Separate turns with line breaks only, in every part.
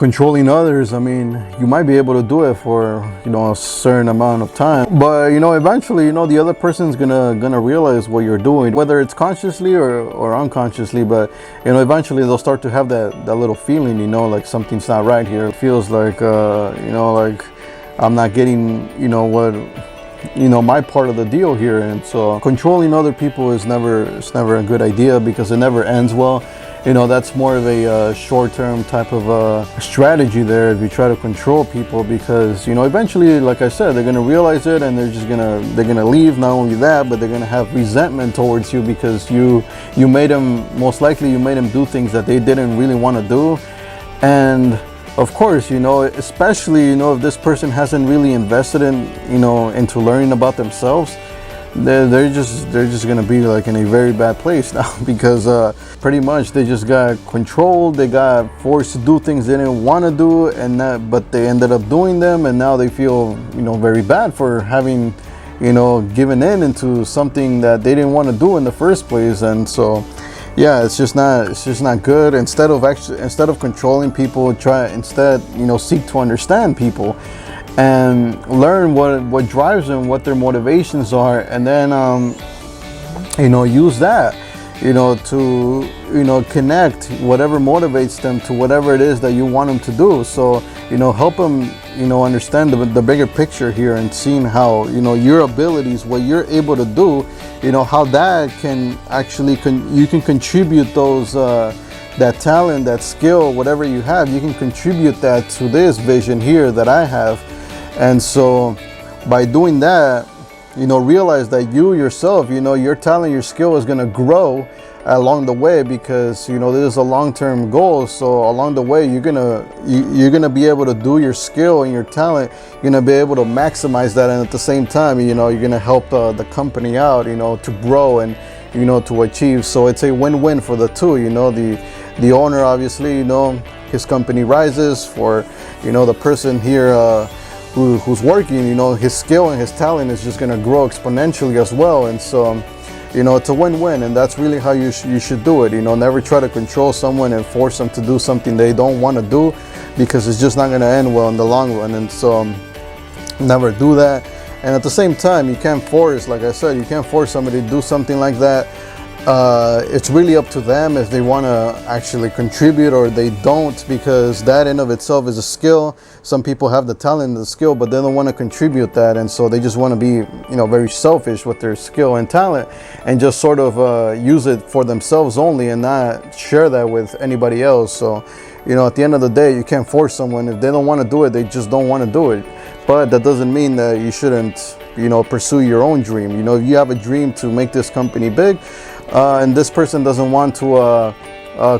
Controlling others, I mean, you might be able to do it for, a certain amount of time, but eventually, the other person's gonna realize what you're doing, whether it's consciously or unconsciously. But eventually they'll start to have that little feeling, like something's not right here. It feels like like I'm not getting what my part of the deal here. And so controlling other people it's never a good idea, because it never ends well. That's more of a short-term type of strategy there if you try to control people, because eventually, like I said, they're gonna realize it, and they're gonna leave. Not only that, but they're gonna have resentment towards you, because you made them, most likely you made them do things that they didn't really want to do. And of course, especially if this person hasn't really invested in into learning about themselves, they're just gonna be like in a very bad place now, because pretty much they just got controlled. They got forced to do things they didn't want to do, but they ended up doing them, and now they feel very bad for having given into something that they didn't want to do in the first place. And so yeah, it's just not good. Instead of controlling people, seek to understand people and learn what drives them, what their motivations are, and then use that to connect whatever motivates them to whatever it is that you want them to do. So help them understand the bigger picture here, and seeing how your abilities, what you're able to do, how that can actually you can contribute those that talent, that skill, whatever you have, you can contribute that to this vision here that I have. And so by doing that, realize that you yourself, your talent, your skill is going to grow along the way, because this is a long-term goal. So along the way, you're gonna be able to do your skill and your talent. You're gonna be able to maximize that, and at the same time, you're gonna help the company out, to grow and to achieve. So it's a win-win for the two. The owner, obviously, his company rises. For the person here who's working, his skill and his talent is just going to grow exponentially as well. And so it's a win-win, and that's really how you should do it. Never try to control someone and force them to do something they don't want to do, because it's just not going to end well in the long run. And so never do that. And at the same time, you can't force, like I said, you can't force somebody to do something like that. It's really up to them if they want to actually contribute or they don't, because that in of itself is a skill. Some people have the talent and the skill, but they don't want to contribute that, and so they just want to be very selfish with their skill and talent, and just sort of use it for themselves only, and not share that with anybody else. So at the end of the day, you can't force someone. If they don't want to do it, they just don't want to do it. But that doesn't mean that you shouldn't pursue your own dream. If you have a dream to make this company big, and this person doesn't want to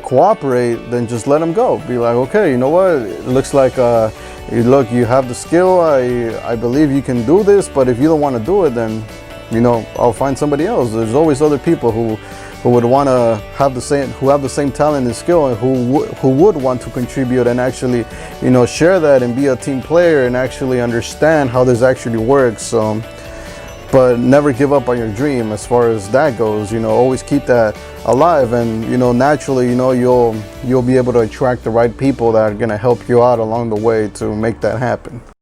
cooperate, then just let them go. Be like, okay, you know what? It looks like you have the skill. I believe you can do this, but if you don't want to do it, then I'll find somebody else. There's always other people who would want to have the same talent and skill, and who would want to contribute and actually share that and be a team player and actually understand how this actually works. So but never give up on your dream as far as that goes. Always keep that alive, and naturally you'll be able to attract the right people that are going to help you out along the way to make that happen.